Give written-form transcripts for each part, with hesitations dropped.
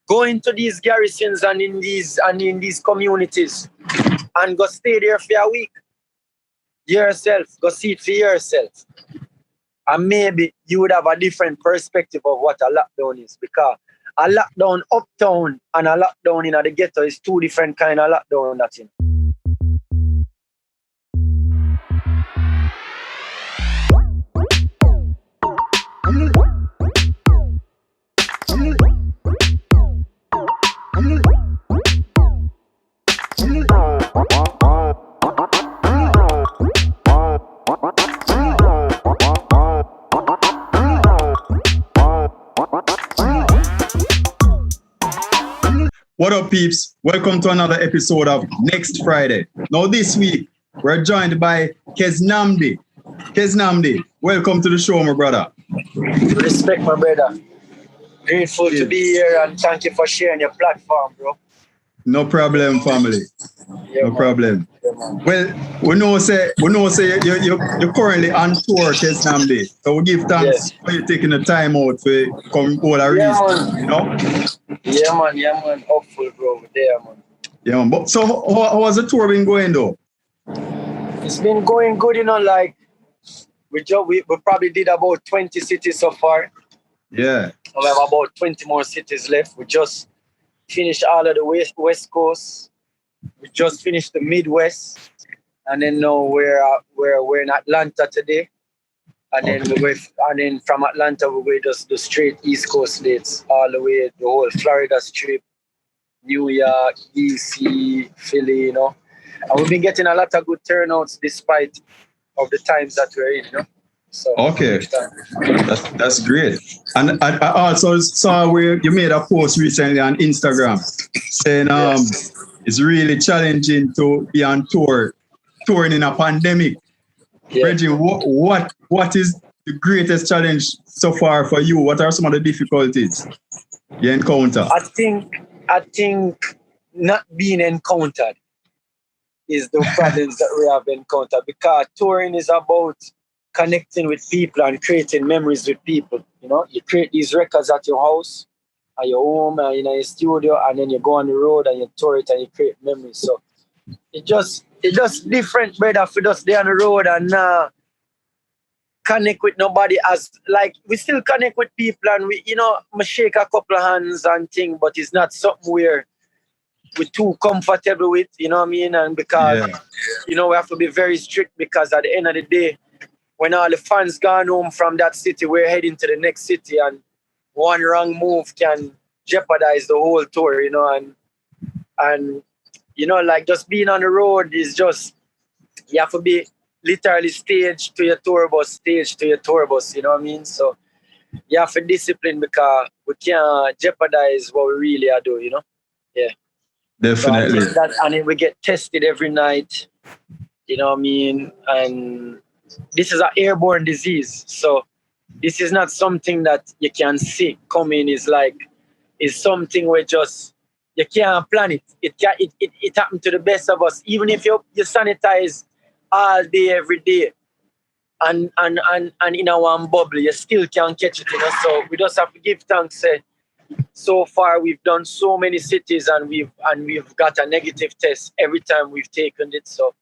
Go into these garrisons and in these communities and go stay there for a week. Yourself, go see it for yourself. And maybe you would have a different perspective of what a lockdown is, because a lockdown uptown and a lockdown in the ghetto is two different kind of lockdown that in. What up, peeps? Welcome to another episode of Next Friday. Now, this week, we're joined by Kez Nnamdi. Kez Nnamdi, welcome to the show, my brother. Respect, my brother. Grateful to be here and thank you for sharing your platform, bro. No problem, family. Yeah, no man. problem. Yeah, man. Well, we know say you're currently on tour, Kez Nnamdi. So we give thanks for you taking the time out to come all a Yeah, reason, man. you know? Yeah, man. Hopeful, bro. We're there, man. Yeah, man. But so how has the tour been going, though? It's been going good, you know, like we probably did about 20 cities so far. Yeah. We have about 20 more cities left. We just finished all of the West Coast. We just finished the Midwest. And then now we're in Atlanta today. And then from Atlanta we go just the straight East Coast dates all the way the whole Florida strip, New York, DC, Philly, you know. And we've been getting a lot of good turnouts despite of the times that we're in, you know. So Okay, that's great. And I also saw where you made a post recently on Instagram saying it's really challenging to be on touring in a pandemic. Yeah. Reggie, what is the greatest challenge so far for you? What are some of the difficulties you encounter? I think not being encountered is the problems that we have encountered, because touring is about connecting with people and creating memories with people. You know, you create these records at your house, at your home, and in your studio, and then you go on the road and you tour it and you create memories. So it's just different, brother, for just stay on the road and connect with nobody. As like we still connect with people and we, you know, I shake a couple of hands and thing, but it's not something we're too comfortable with, you know what I mean? And because you know, we have to be very strict, because at the end of the day, when all the fans gone home from that city, we're heading to the next city, and one wrong move can jeopardize the whole tour, you know. And you know, like just being on the road is just, you have to be literally stage to your tour bus, you know what I mean? So you have to discipline, because we can't jeopardize what we really are doing, you know? Yeah. Definitely. So and then we get tested every night, you know what I mean? And this is an airborne disease. So this is not something that you can see coming. It's something where just, you can't plan it. It happened to the best of us. Even if you sanitize all day, every day, and in our one bubble, you still can't catch it, you know. So we just have to give thanks. So far, we've done so many cities, and we've got a negative test every time we've taken it. So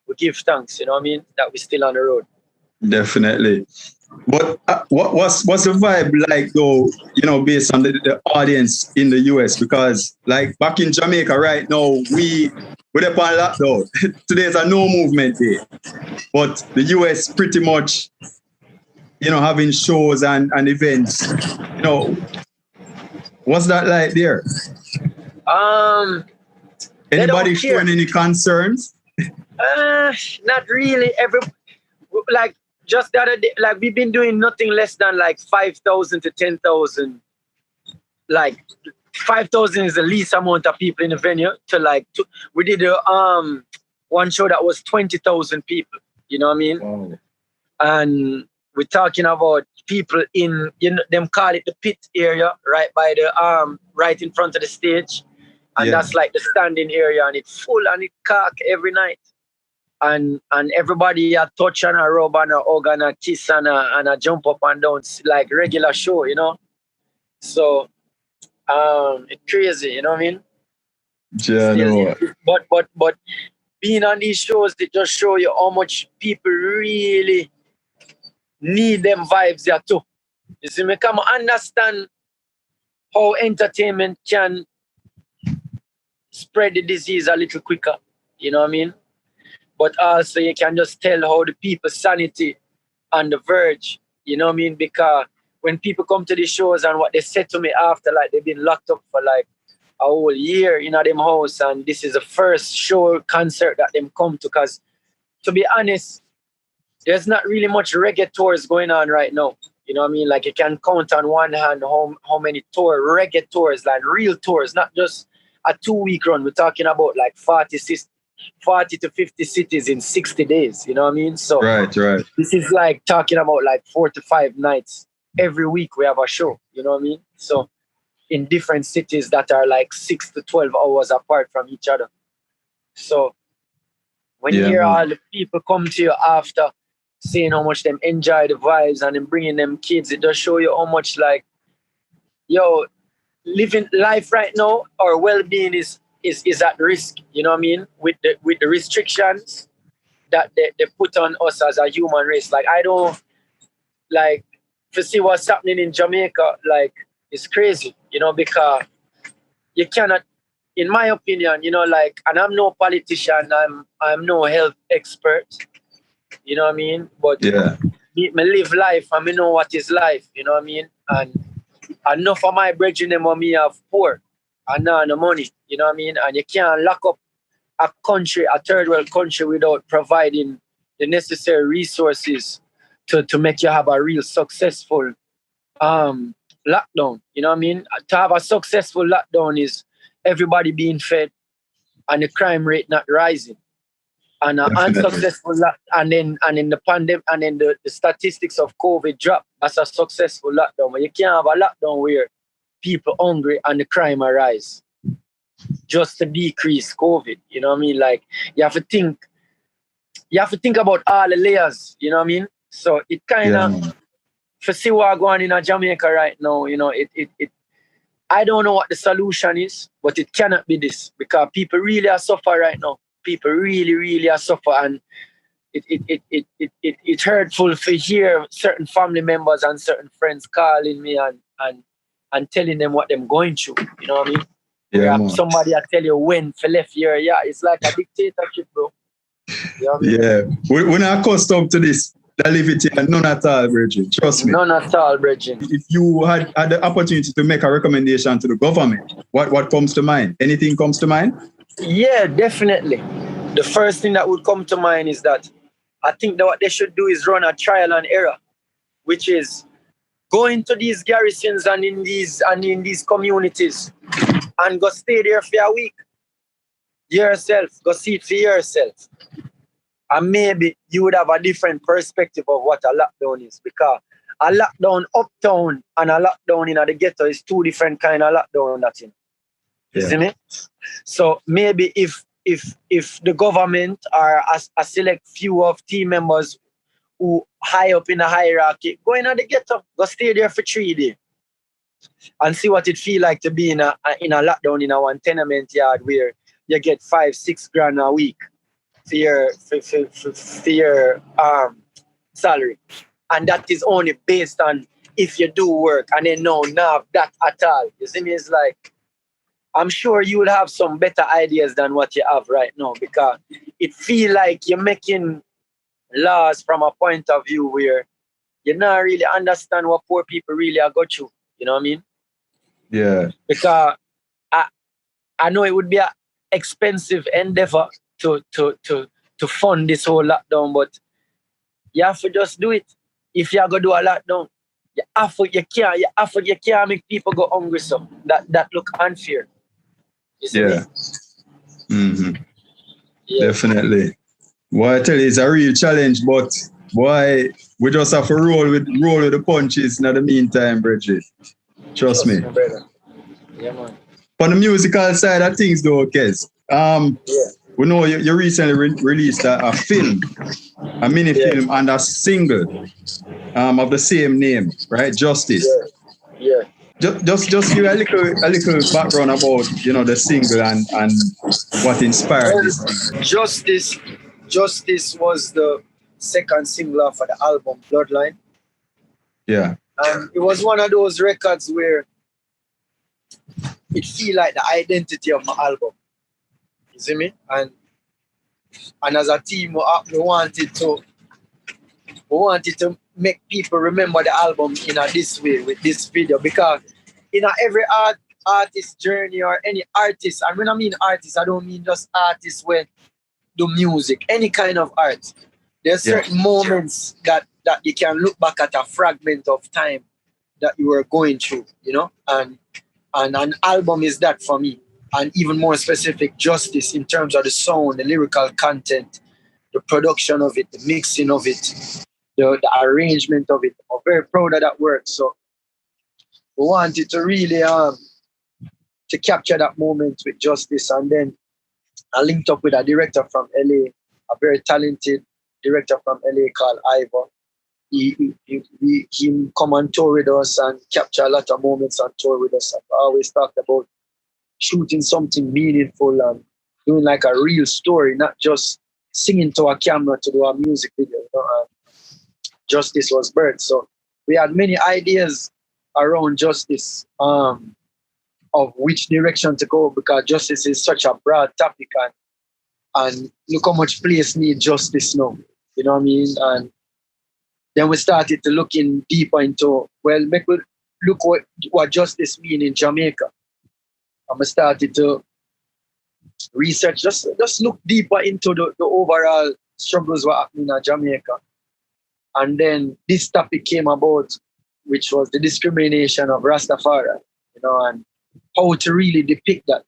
we give thanks, you know what I mean, that we're still on the road. Definitely. But what's the vibe like, though, you know, based on the audience in the US? Because like back in Jamaica right now, we're upon lockdown. Today's a no movement day. But the US pretty much, you know, having shows and events. You know, what's that like there? Anybody showing any concerns? Not really. Like just the other day, like we've been doing nothing less than like 5,000 to 10,000. Like 5,000 is the least amount of people in the venue. We did one show that was 20,000 people. You know what I mean? Wow. And we're talking about people in, you know, them call it the pit area, right by the right in front of the stage, and that's like the standing area, and it's full and it cock every night. And everybody a touch and a rub and a hug and a kiss and a jump up and down like regular show, you know. So It's crazy, you know what I mean? Yeah, no. But being on these shows, they just show you how much people really need them vibes there too. You see, me come understand how entertainment can spread the disease a little quicker. You know what I mean? But also you can just tell how the people's sanity on the verge. You know what I mean? Because when people come to the shows and what they said to me after, like they've been locked up for like a whole year in them house, and this is the first show concert that them come to. Because to be honest, there's not really much reggae tours going on right now. You know what I mean? Like you can count on one hand how many reggae tours, like real tours, not just a 2-week run. We're talking about like 40 to 50 cities in 60 days. You know what I mean? So right. This is like talking about like 4 to 5 nights. Every week we have a show. You know what I mean? So in different cities that are like 6 to 12 hours apart from each other. So when you hear all the people come to you after saying how much them enjoy the vibes and then bringing them kids, it does show you how much like, yo, living life right now, our well-being is at risk. You know what I mean? With the restrictions that they put on us as a human race. Like I don't like to see what's happening in Jamaica. Like it's crazy, you know, because you cannot, in my opinion, you know, like, and I'm no politician, I'm no health expert, you know what I mean? But me live life and me know what is life, you know what I mean? And enough of my brethren them when me have poor and not no money, you know what I mean? And you can't lock up a country, a third world country, without providing the necessary resources to make you have a real successful lockdown. You know what I mean? To have a successful lockdown is everybody being fed and the crime rate not rising. And unsuccessful and then the pandemic and then the statistics of COVID drop. That's a successful lockdown. But you can't have a lockdown where people hungry and the crime arise just to decrease COVID. You know what I mean? Like you have to think about all the layers, you know what I mean? So it kind of for see what going on in Jamaica right now, you know, it I don't know what the solution is, but it cannot be this because people really are suffering right now. People really are suffering, and it's hurtful to hear certain family members and certain friends calling me and telling them what them going through. You know what I mean? Yeah, somebody I tell you when for left here, it's like a dictatorship, bro. You know what I mean? Yeah, we're not accustomed to this. Levity and none at all, Bridget. Trust me. None at all, Bridget. If you had the opportunity to make a recommendation to the government, what comes to mind? Anything comes to mind? Yeah, definitely. The first thing that would come to mind is that I think that what they should do is run a trial and error, which is go into these garrisons and in these communities and go stay there for a week. Yourself, go see it for yourself. And maybe you would have a different perspective of what a lockdown is, because a lockdown uptown and a lockdown in the ghetto is two different kind of lockdown. That's in. You see me? So maybe if the government or a select few of team members who high up in the hierarchy go in the ghetto, go stay there for 3 days and see what it feel like to be in a lockdown in a one tenement yard where you get 5-6 grand a week for your salary, and that is only based on if you do work, and then not that at all. You see me? It's like I'm sure you will have some better ideas than what you have right now, because it feel like you're making laws from a point of view where you not really understand what poor people really are go through. You know what I mean? Yeah. Because I know it would be an expensive endeavor to fund this whole lockdown, but you have to just do it. If you're gonna do a lockdown, you can't make people go hungry. So that look unfair. Yeah. Definitely. Well, I tell you, it's a real challenge, but boy, we just have to roll with the punches in the meantime, Bridget. Trust me. Yeah, man. On the musical side of things, though, Kez, we know you recently released a film, a mini film, and a single of the same name, right? Justice. Yeah. just give a little background about the single and what inspired this. Justice was the second single for the album Bloodline. Yeah. And it was one of those records where it feel like the identity of my album. You see me? And as a team, we wanted to make people remember the album in this way with this video, because in every artist journey or any artist, and when I mean artist, I don't mean just artists where do music, any kind of art. There's certain moments that you can look back at a fragment of time that you were going through, and an album is that for me. And even more specific, Justice in terms of the sound, the lyrical content, the production of it, the mixing of it, the arrangement of it. I'm very proud of that work. So we wanted to really to capture that moment with Justice. And then I linked up with a director from LA, a very talented director from LA called Ivor. He come on tour with us and capture a lot of moments on tour with us. I always talked about shooting something meaningful and doing like a real story, not just singing to a camera to do a music video. Justice was birthed. So we had many ideas around Justice, of which direction to go, because justice is such a broad topic, and look how much place need justice now. You know what I mean? And then we started to looking deeper into, make we look what justice mean in Jamaica. And we started to research, just look deeper into the overall struggles were happening in Jamaica. And then this topic came about, which was the discrimination of Rastafari, and how to really depict that.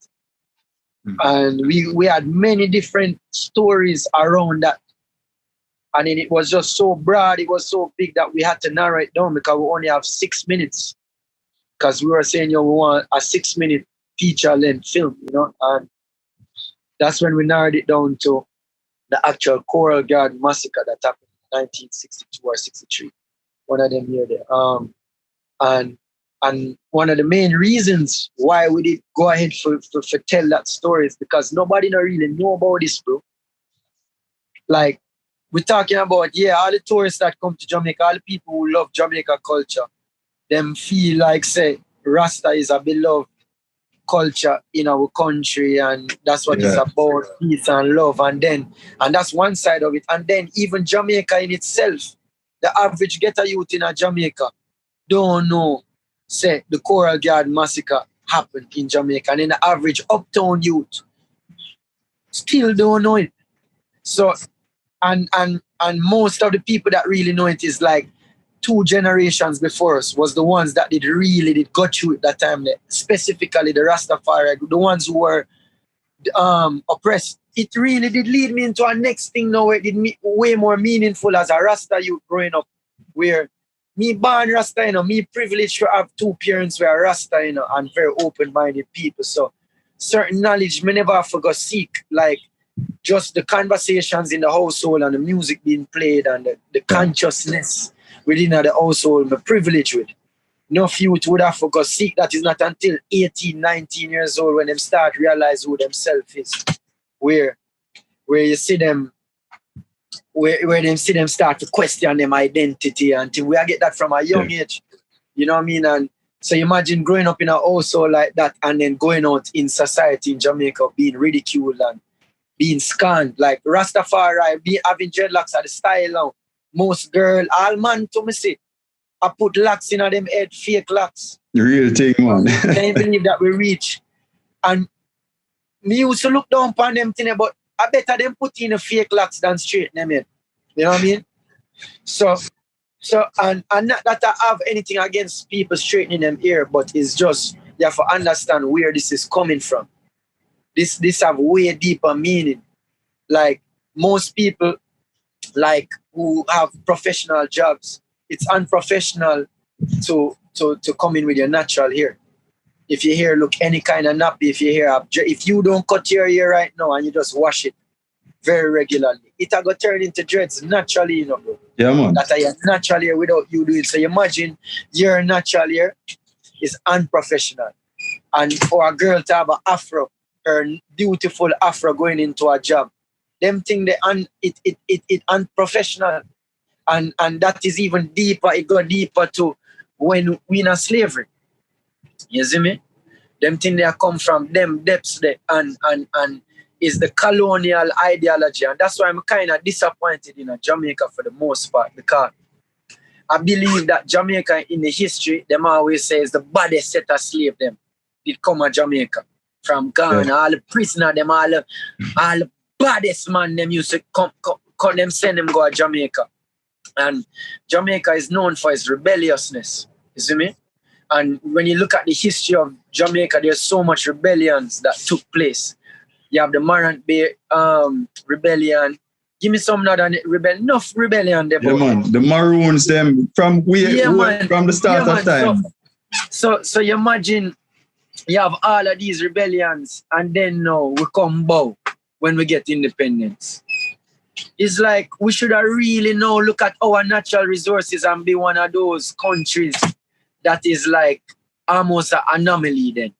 Mm-hmm. And we had many different stories around that. And then it was just so broad, it was so big that we had to narrow it down, because we only have 6 minutes. Because we were saying, we want a 6-minute feature-length film, and that's when we narrowed it down to the actual Coral Garden massacre that happened in 1962 or 63. One of them here there. And one of the main reasons why we did go ahead for tell that story is because nobody don't really know about this, bro. Like, we're talking about, all the tourists that come to Jamaica, all the people who love Jamaica culture, them feel like, say, Rasta is a beloved culture in our country, and that's what it's about, peace and love. And that's one side of it. And then even Jamaica in itself, the average ghetto youth in Jamaica don't know, say, the Coral Garden massacre happened in Jamaica. And then the average uptown youth still don't know it. So, and most of the people that really know it is like 2 generations before us was the ones that did go through it that time. Specifically the Rastafari, the ones who were oppressed. It really did lead me into our next thing now, where it did way more meaningful as a Rasta youth growing up, where me born Rasta, me privileged to have 2 parents who are Rasta, and very open-minded people. So certain knowledge me never forgot seek, like just the conversations in the household and the music being played and the consciousness within the household, I'm privileged with. No youth would have forgot seek. That is not until 18, 19 years old when them start realize who themselves is. Where you see them, where them see them start to question them identity, until we get that from a young age. You know what I mean? And so imagine growing up in a household like that, and then going out in society in Jamaica being ridiculed and being scanned. Like Rastafari, having dreadlocks at the style now. Most girl, all man to me say, I put locks in them head, fake locks. The real thing, man. Can't believe that we reach. And me used to look down upon them thing, but I better them put in a fake locks than straight them head. You know what I mean? So and not that I have anything against people straightening them hair, but it's just you have to understand where this is coming from. This have way deeper meaning. Like most people, like who have professional jobs, it's unprofessional to come in with your natural hair. If your hair look any kind of nappy, if you don't cut your hair right now and you just wash it very regularly, it'll go turn into dreads naturally, bro. Yeah, man. That are your natural hair without you doing. So imagine your natural hair is unprofessional. And for a girl to have an afro, her beautiful afro going into a job, them thing it unprofessional. And that is even deeper, it go deeper to when we in a slavery. You see me? Them thing they come from them depths there and is the colonial ideology. And that's why I'm kind of disappointed in Jamaica for the most part, because I believe that Jamaica in the history, them always say is the baddest set of slave them did come to Jamaica. From Ghana, all the prisoner, them all the baddest man them used to come them send them go to Jamaica. And Jamaica is known for its rebelliousness. You see me? And when you look at the history of Jamaica, there's so much rebellions that took place. You have the Morant Bay rebellion. Give me some other rebellion. Enough rebellion there. Yeah, man. The Maroons, them from from the start of time. So you imagine you have all of these rebellions, and then now we come bow when we get independence. It's like we should have really now look at our natural resources and be one of those countries that is like almost an anomaly then.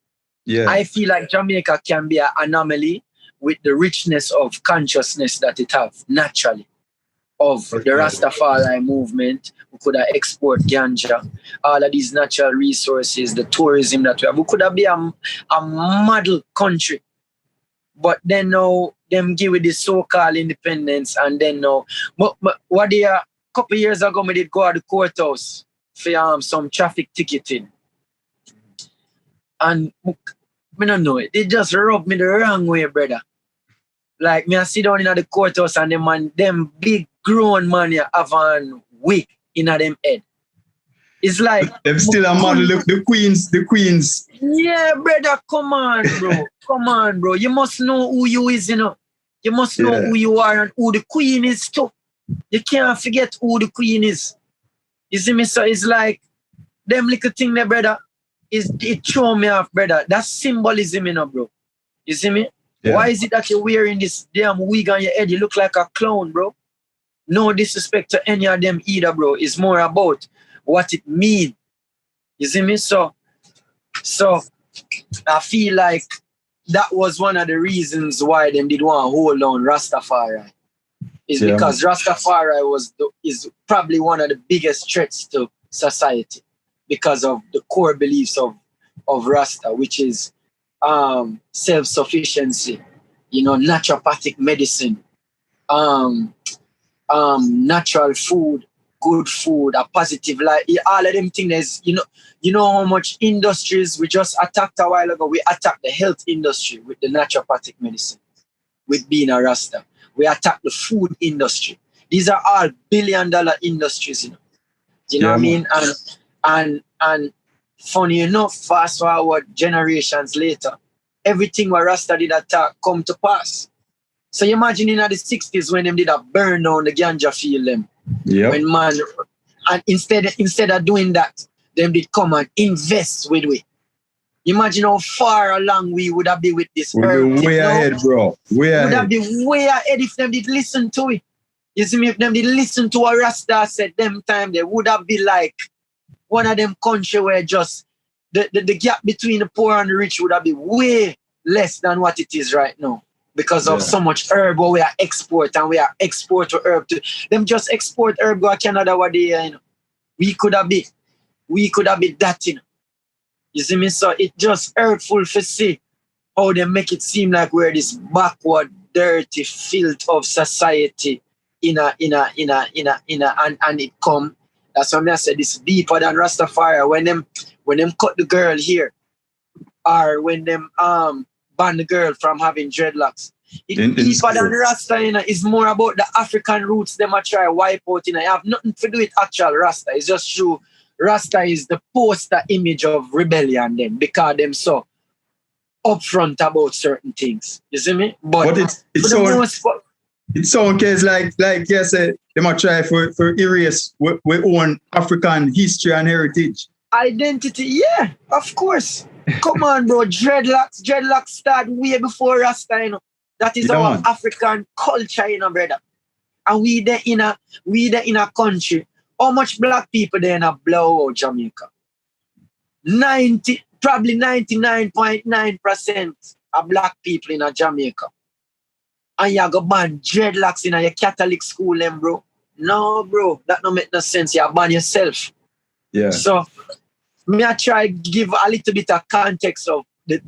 Yeah. I feel like Jamaica can be an anomaly with the richness of consciousness that it have naturally. Of the Rastafari movement, we could have export ganja, all of these natural resources, the tourism that we have. We could have been a model country. But then now, them give it the so-called independence, and then now, what they a couple years ago, we did go to the courthouse for some traffic ticketing. And I don't know, they just rubbed me the wrong way, brother. Like, me I sit down in the courthouse and them big grown man here have a wig in them head. It's like... Them still a model, look, the queens. Yeah, brother, come on, bro. Come on, bro. You must know who you is, you know. You must know who you are and who the queen is too. You can't forget who the queen is. You see me? So it's like, them little thing there, brother, it throw me off, brother. That's symbolism, you know, bro. You see me? Yeah. Why is it that you're wearing this damn wig on your head? You look like a clown, bro. No disrespect to any of them either, bro. It's more about what it means. You see me? So I feel like that was one of the reasons why them did want to hold on Rastafari. Is because Rastafari is probably one of the biggest threats to society because of the core beliefs of Rasta, which is self-sufficiency, you know, naturopathic medicine, natural food, good food, a positive life. All of them things, you know how much industries we just attacked a while ago. We attacked the health industry with the naturopathic medicine, with being a Rasta. We attacked the food industry. These are all billion-dollar industries, you know. You know what I mean? And funny enough, fast forward generations later, everything what Rasta did attack come to pass. So you imagine in the 60s when them did a burn down the ganja field them. Yeah. When man, and instead of doing that, them did come and invest with we. Imagine how far along we would have been with this. We'd be way ahead, bro. Way ahead. Would have been way ahead if them did listen to it. You see me? If them did listen to what Rasta said them time, they would have been like one of them country where just the gap between the poor and the rich would have been way less than what it is right now. Because of so much herb we are export, and we are export to herb to them just export herb go to Canada what they, you know. We could have been that, you know. You see me? So it just hurtful to see how they make it seem like we're this backward, dirty filth of society and it come. That's why I said this deeper than Rastafari. When them cut the girl here, or when them ban the girl from having dreadlocks. It's deeper than Rasta, you know. It's more about the African roots them a try wipe out, you know. It have nothing to do with actual Rasta. It's just true. Rasta is the poster image of rebellion then, because them so upfront about certain things. You see me? But it's so case like you said, they might try for erase we own African history and heritage. Identity, yeah, of course. Come on, bro. Dreadlocks start way before Rasta, you know. That is our African culture, you know, brother. And we there in a country. How much black people there in a blowout Jamaica? probably 99.9% of black people in Jamaica. And you go ban dreadlocks in your Catholic school, them, bro. No, bro, that don't make no sense. You ban yourself. Yeah. So, me I try give a little bit of context of the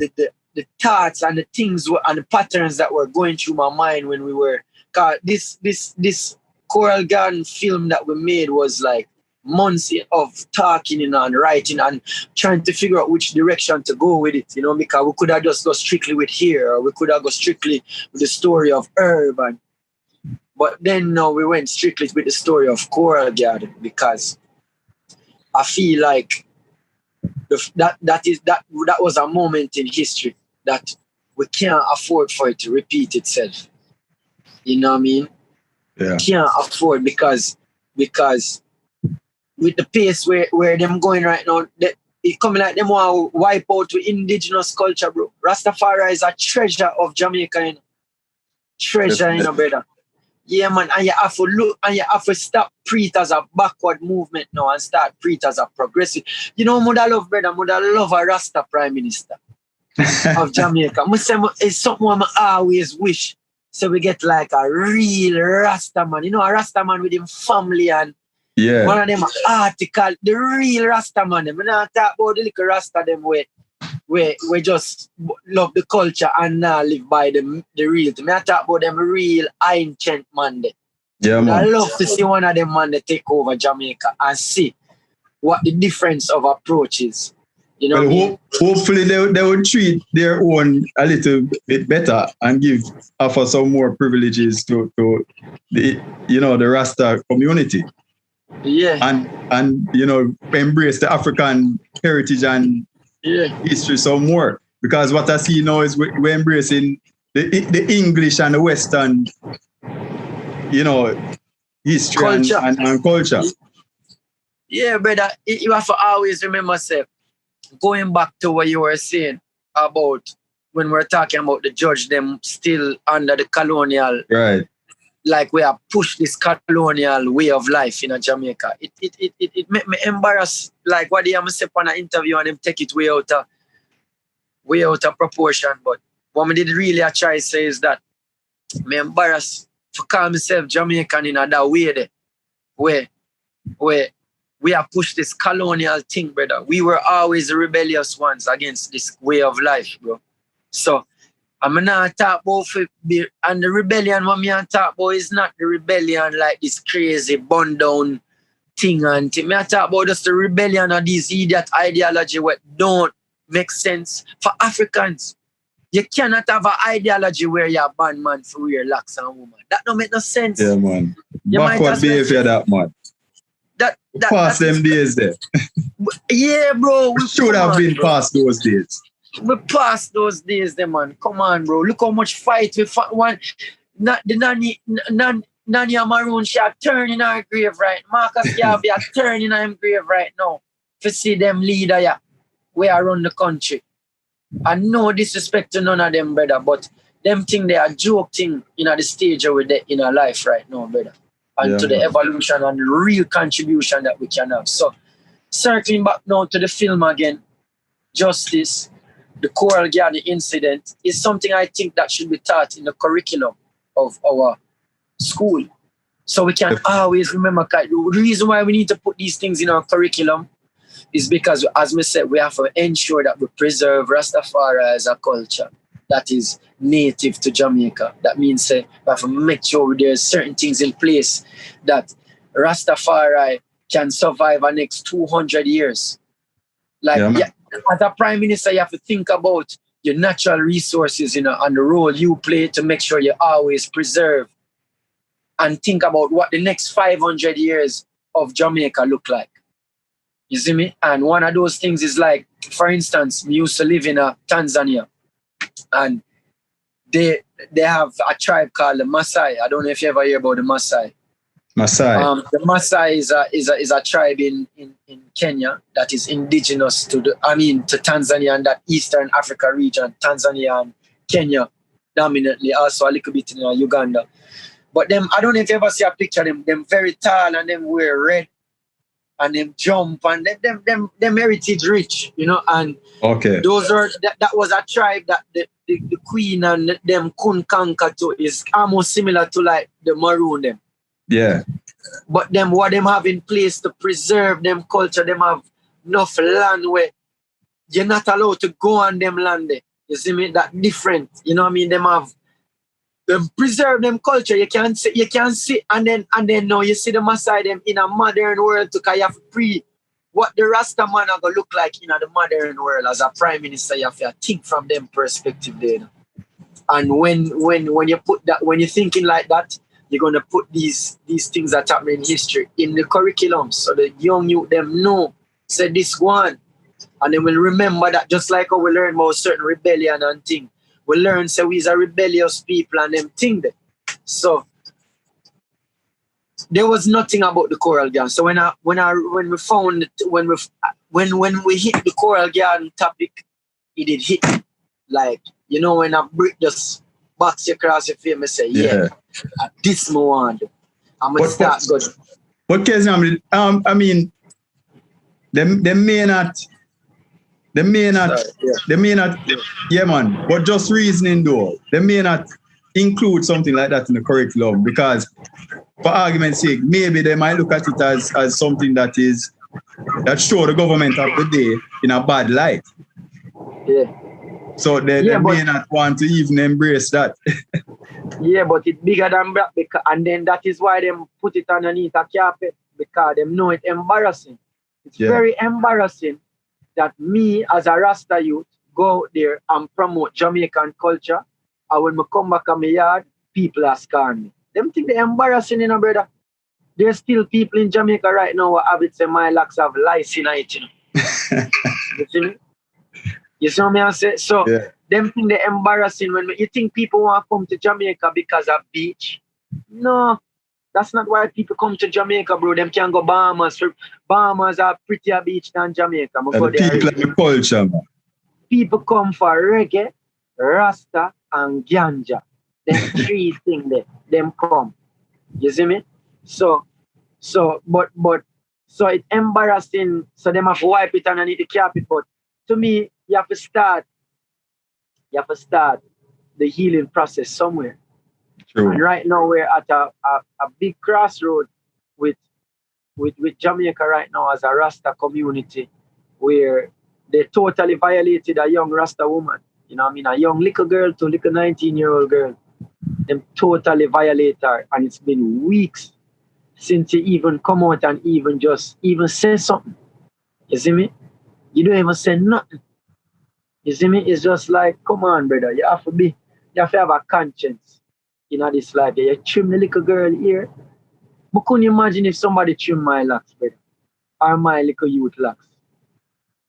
thoughts and the things and the patterns that were going through my mind when we were. Cause this Coral Garden film that we made was like months of talking and writing and trying to figure out which direction to go with it, because we could have just go strictly with here, or we could have go strictly with the story of Herb, but then we went strictly with the story of Coral Garden because I feel like that was a moment in history that we can't afford for it to repeat itself. You know what I mean? Yeah. Can't afford because with the pace where them going right now, it coming like them want to wipe out with indigenous culture, bro. Rastafari is a treasure of Jamaica, treasure, brother. Yeah, man, and you have to look and you have to stop Preet as a backward movement now and start Preet as a progressive. Mother love, brother, mother love a Rasta Prime Minister of Jamaica. It's something I always wish. So we get like a real Rasta man. A Rasta man with him family and one of them article, the real Rasta man. I'm not talk about the little Rasta them we just love the culture and not live by the real. I talk about them real ancient man. Yeah, man. I love to see one of them man they take over Jamaica and see what the difference of approach is. Hopefully they will treat their own a little bit better and offer some more privileges to the the Rasta community. Yeah. And embrace the African heritage and history some more. Because what I see now is we're embracing the English and the Western history culture. And culture. Yeah, brother. You have to always remember, going back to what you were saying about when we're talking about the judge, them still under the colonial. Right. Like we have pushed this colonial way of life in Jamaica. It make me embarrassed. Like what they have said on an interview and them take it way out of proportion. But what I did really try to say is that me embarrassed to call myself Jamaican in that way there. Where we have pushed this colonial thing, brother. We were always the rebellious ones against this way of life, bro. So I'm not talk about and the rebellion what me talk about is not the rebellion like this crazy bun down thing and thing. Me talk about just the rebellion of these idiot ideology what don't make sense for Africans. You cannot have an ideology where you're a band man for wear locks and woman. That don't make no sense. Yeah, man. Backward behavior that man. That past them days there. Yeah, bro. We should have been past those days. We passed those days, them man. Come on, bro. Look how much fight we fought. The Nanny Maroon, she a turn in her grave right. Marcus Garvey a turn in her grave right now. To see them leader where around the country. And no disrespect to none of them, brother, but them thing they are joke thing in the stage where they in our life right now, brother. And to the evolution and the real contribution that we can have. So circling back now to the film again, Justice, the Coral Garden incident is something I think that should be taught in the curriculum of our school. So we can always remember, the reason why we need to put these things in our curriculum is because, as we said, we have to ensure that we preserve Rastafari as a culture that is native to Jamaica. That means we have to make sure there's certain things in place that Rastafari can survive the next 200 years. Like, as a prime minister, you have to think about your natural resources, and the role you play to make sure you always preserve and think about what the next 500 years of Jamaica look like. You see me? And one of those things is like, for instance, we used to live in Tanzania, and they have a tribe called the Maasai. I don't know if you ever hear about the Maasai. The Maasai is a tribe in Kenya that is indigenous to Tanzania and that Eastern Africa region, Tanzania and Kenya dominantly, also a little bit in Uganda. But them, I don't know if you ever see a picture of them very tall and them wear red. and them jump and them heritage rich, you know, and Okay. those are that was a tribe that the queen and them couldn't conquer to. Is almost similar to like the Maroon them. Yeah. But them what them have in place to preserve them culture, them have enough land where you're not allowed to go on them land there. You see me? That different. You know what I mean? Them preserve them culture. You can see and then now you see them aside them in a modern world to kind of pre what the Rasta man are gonna look like in the modern world as a prime minister. You have to think from them perspective there. And when you put that, when you're thinking like that, you're gonna put these things that happen in history in the curriculum so the young youth them know say this one. And they will remember that just like how we learn about certain rebellion and thing. We learn say we is a rebellious people and them thing there. So there was nothing about the Coral Garden. So when we hit the Coral Garden topic, it did hit like, you know, when a brick just box you across your face, I say, yeah. This me want. I'm gonna start good. But Kezzy, I mean, they may not, yeah man, but just reasoning though, they may not include something like that in the curriculum because for argument's sake, maybe they might look at it as something that show the government of the day in a bad light. Yeah. So they may not want to even embrace that. Yeah, but it's bigger than that, and then that is why they put it underneath a carpet because they know it's embarrassing. It's very embarrassing that me as a Rasta youth go out there and promote Jamaican culture, and when I come back to my yard, people are scaring me. Them think they're embarrassing, you know, brother. There's still people in Jamaica right now who have it say my locks have lice in it, you know. You see me? You see what I say? So them think they're embarrassing when you think people want to come to Jamaica because of beach. No. That's not why people come to Jamaica, bro. Them can go Bahamas. Bahamas are prettier beach than Jamaica. And the people like the culture, man. People come for reggae, Rasta, and ganja. Them three things there. Them come. You see me? So it's embarrassing. So them have to wipe it underneath the carpet. But to me, you have to start the healing process somewhere. True. And right now we're at a big crossroad with Jamaica right now as a Rasta community where they totally violated a young Rasta woman. You know what I mean? A young little girl to a little 19-year-old girl. Them totally violate her. And it's been weeks since he even come out and even say something. You see me? You don't even say nothing. You see me? It's just like, come on, brother. You have to have a conscience. You know, this life, you trim the little girl here. I couldn't imagine if somebody trim my locks, brother. Or my little youth locks.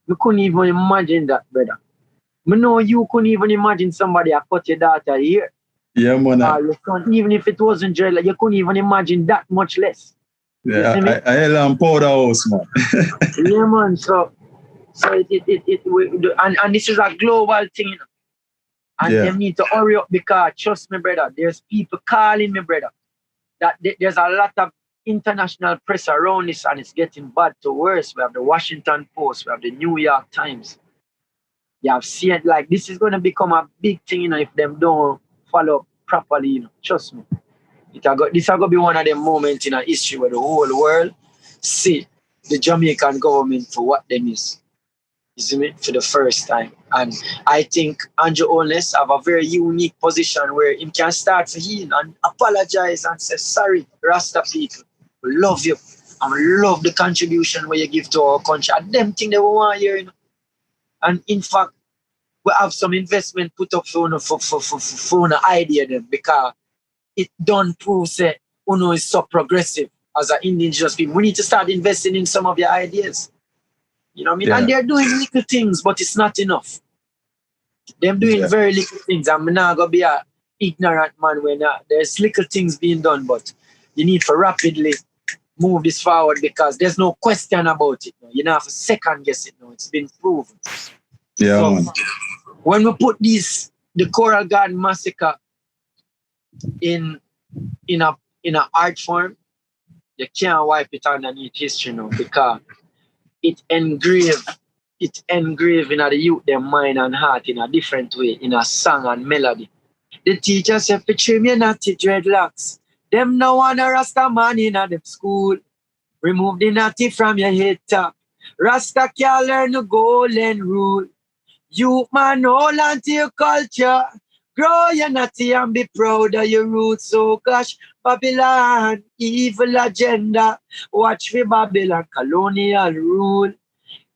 I couldn't even imagine that, brother. I know you couldn't even imagine somebody cut your daughter here. Yeah, man. Even if it wasn't jail, you couldn't even imagine that much less. Yeah, I am powderhouse, man. Yeah, man. So and this is a global thing, you know. And they need to hurry up because, trust me, brother, there's people calling me, brother, that there's a lot of international press around this and it's getting bad to worse. We have the Washington Post, we have the New York Times. You have seen, like, this is going to become a big thing, you know, if them don't follow up properly, you know. Trust me. This is going to be one of the moments in our history where the whole world see the Jamaican government for what them is. You see me? For the first time. And I think Andrew Holness have a very unique position where he can start to heal and apologize and say, sorry, Rasta people, we love you. And we love the contribution where you give to our country. And them thing they want here, you know. And in fact, we have some investment put up for an idea them because it don't prove say Uno is so progressive as an indigenous people. We need to start investing in some of your ideas. You know what I mean? Yeah. And they're doing little things, but it's not enough. They're doing very little things. I'm not going to be an ignorant man when there's little things being done, but you need to rapidly move this forward because there's no question about it. You don't have to second guess it now. It's been proven. Yeah. So, when we put the Coral Garden Massacre in a art form, you can't wipe it underneath history now because it engraved in the youth their mind and heart in a different way, in a song and melody. The teacher said, "For trim your natty dreadlocks. Them no want a Rasta man in a them school. Remove the natty from your head top. Rasta can't learn the golden rule. You man, hold on to your culture. Grow your natty and be proud of your roots. Oh gosh, Babylon, evil agenda. Watch for Babylon, colonial rule.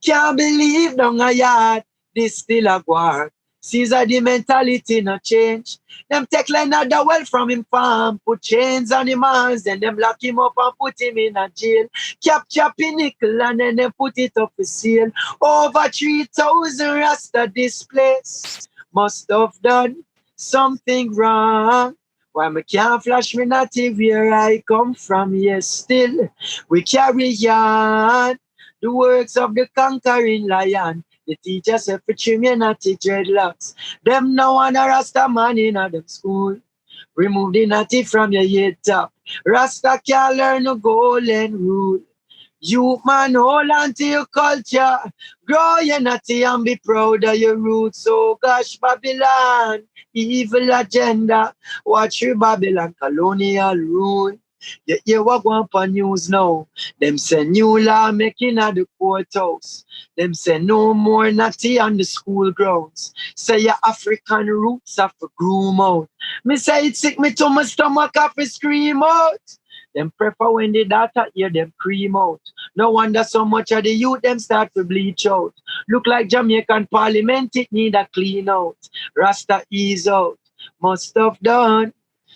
Can't believe down a yard, this still a war. Caesar the mentality no change. Them take Leonard well from him farm, put chains on him hands, then them lock him up and put him in a jail. Capture pinnacle and then they put it up for sale. Over 3,000 Rasta displaced. Must have done something wrong. Why me can't flash me natty where I come from? Yes, still we carry on the works of the conquering lion. The teacher said, "For trim your natty dreadlocks. Them no want a Rasta man in a them school. Remove the natty from your head top. Rasta can't learn the golden rule. You man, hold on to your culture. Grow your natty and be proud of your roots. Oh gosh, Babylon, evil agenda. Watch your Babylon, colonial rule." You hear what go on news now? Them say new law making at the courthouse. Them say no more natty on the school grounds. Say your African roots have to groom out. Me say it sick me to my stomach have to scream out. Them prefer when the data hear them cream out. No wonder so much of the youth them start to bleach out. Look like Jamaican parliament, it need a clean out. Rasta ease out. Must have done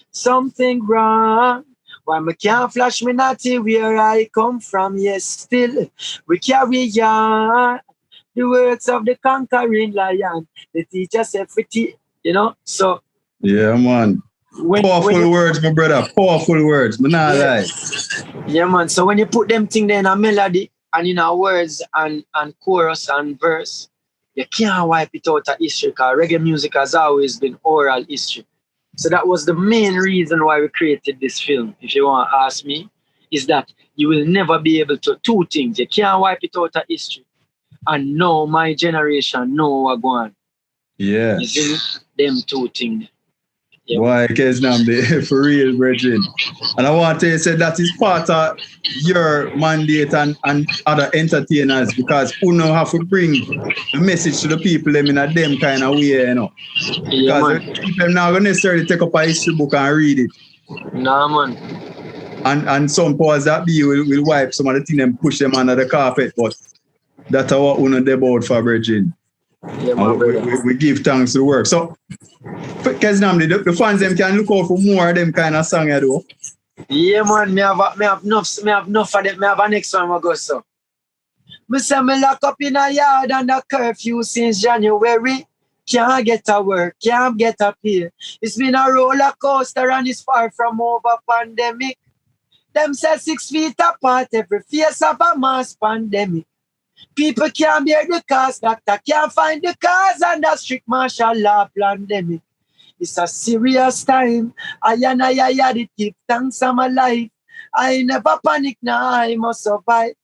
something wrong. Why me can't flash me natty where I come from? Yes, still we carry on the words of the conquering lion. The teacher said, you know, so. Yeah, man. Powerful words, my brother. Powerful words. Me not lie. Yeah, man. So when you put them things there in a melody and in a words and chorus and verse, you can't wipe it out of history because reggae music has always been oral history. So that was the main reason why we created this film, if you want to ask me, is that you will never be able to, two things. You can't wipe it out of history. And now my generation know what going on. Yeah. You see them two things. Yeah. Why, Keznamdi, for real, brethren. And I want to say that is part of your mandate and other entertainers because you know have to bring the message to the people them in a them kind of way, you know. Yeah, because people now going to necessarily take up a history book and read it. Nah, man. And some powers that be will wipe some of the things and push them under the carpet, but that's what we know about for brethren. Yeah, we give thanks to the work. So, Keznamdi, the fans them can look out for more of them kind of song, though. Yeah, man. Me have enough of them. Me have a next one I go so. Me say me lock up in a yard under curfew since January. Can't get a work, can't get a pay. It's been a roller coaster and it's far from over pandemic. Them say 6 feet apart, every face of a mass pandemic. People can't bear the cost, doctor can't find the cause under strict martial law pandemic. It's a serious time. I did give thanks I'm alive. I never panic now, I must survive.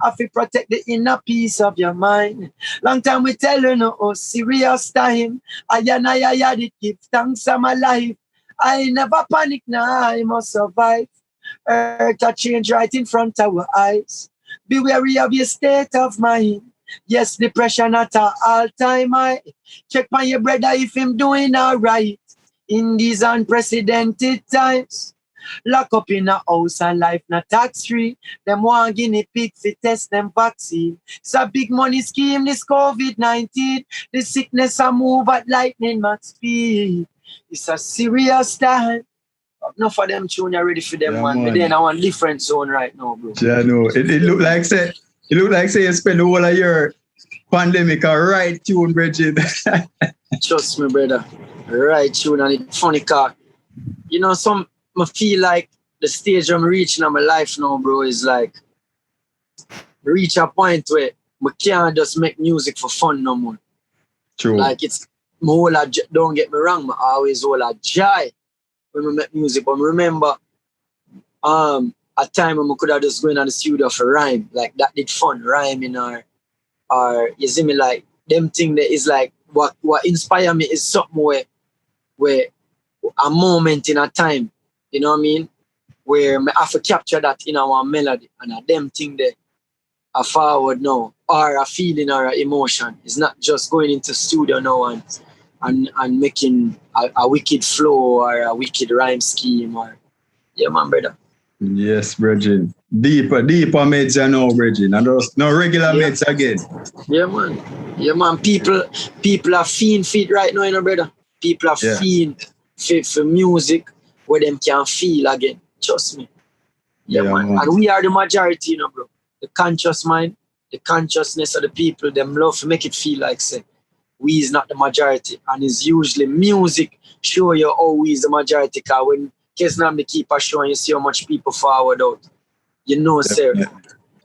I feel protect the inner peace of your mind. Long time we tell you no, oh, serious time. I did give thanks I'm alive. I never panic now, I must survive. Earth a change right in front of our eyes. Be wary of your state of mind. Yes, depression at an all-time high. Check on your brother if him doing all right. In these unprecedented times. Lock up in a house and life not tax-free. Them want guinea pig fi test them vaccine. It's a big money scheme, this COVID-19. The sickness a move at lightning max speed. It's a serious time. Enough of them tune, you're ready for them, man. But then I want different zone right now, bro. Yeah, no. It look like say you spend the whole of your pandemic a right tune, Bridget. Trust me, brother. Right tune, and it's funny car. You know, I feel like the stage I'm reaching in my life now, bro, is like reach a point where we can't just make music for fun no more. True. Like it's more like, don't get me wrong, I always hold a joy when we make music. But remember, I a time when we could have just go in the studio for rhyme. Like that did fun, rhyming or you see me like them thing that is like what inspire me is something where a moment in a time, you know what I mean? Where I have to capture that in our melody and a them thing that a forward now or a feeling or a emotion. It's not just going into studio now and making a wicked flow or a wicked rhyme scheme or yeah man brother. Yes, Bridget. Deeper meds are now, Bridget. And those no regular meds again. Yeah man. People are feeling fit right now, you know, brother. People are feeling fit for music where them can feel again. Trust me. Yeah man. And we are the majority, you know, bro. The conscious mind, the consciousness of the people, them love to make it feel like say we is not the majority. And it's usually music show you how we is the majority. Cause when Kesnamdi keep on showing you see how much people forward out. You know, sir,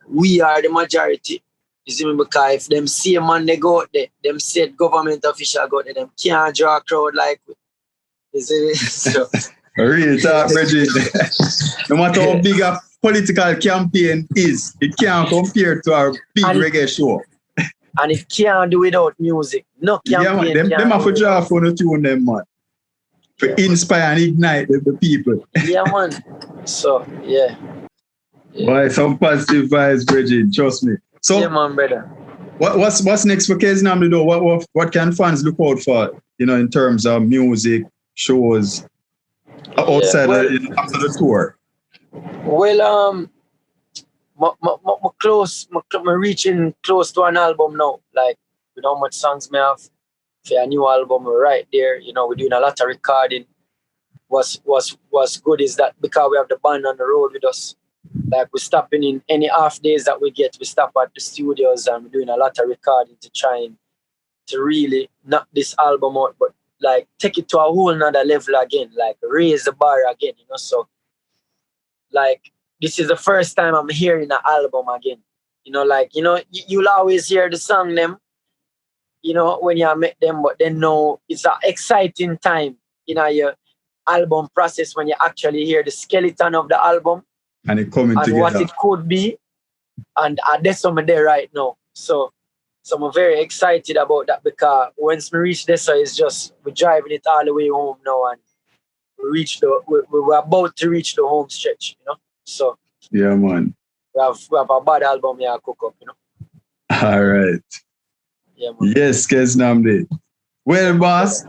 we are the majority. You see me, because if them see a man they go out there, them said government official go out there, them can't draw a crowd like we. You see, so real talk, Bridget. No matter how big a political campaign is, it can't compare to our big reggae show. And it can't do without music. No campaign. Yeah, man, them have to draw for the tune them, man. To inspire and ignite the people. Yeah, man. So, yeah. Boy, some positive vibes, Bridget, trust me. So, yeah, man, brother. What's next for Kesnamdi though? What can fans look out for, you know, in terms of music, shows, outside after the tour? Well, I'm reaching close to an album now. Like, you know how much songs me have for a new album right there. You know, we're doing a lot of recording. What's good is that because we have the band on the road with us, like we're stopping in any half days that we get, we stop at the studios and we're doing a lot of recording to try and to really knock this album out, but like take it to a whole nother level again, like raise the bar again, you know. So like this is the first time I'm hearing an album again. You know, like, you know, you'll always hear the song them, you know, when you make them, but then no, it's an exciting time, you know, your album process when you actually hear the skeleton of the album and it coming and together. What it could be, and that's something there right now. So I'm very excited about that because once we reach this, it's just we're driving it all the way home now, and we're about to reach the home stretch, you know. So yeah, man. We have a bad album here cook up, you know. All right. Yeah, man. Yes, Kesnamdi. Well, boss,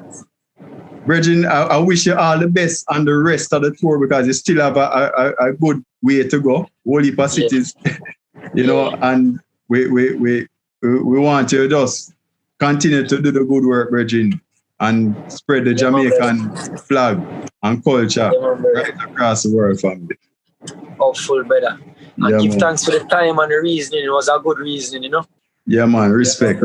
Bridget, I wish you all the best on the rest of the tour because you still have a good way to go. Whole heap of cities, you know, and we want you to just continue to do the good work, Bridget, and spread the Jamaican flag and culture right across the world, family. Hopeful, brother. And give thanks for the time and the reasoning. It was a good reasoning, you know. Yeah, man. Respect.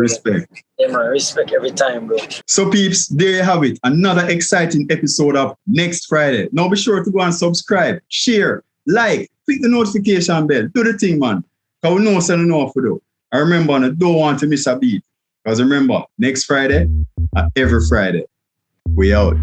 Yeah, man. Respect every time, bro. So, peeps, there you have it. Another exciting episode of Next Friday. Now, be sure to go and subscribe, share, like, click the notification bell. Do the thing, man. Because we know something enough to do. And remember, I don't want to miss a beat. Because remember, next Friday and every Friday, we out.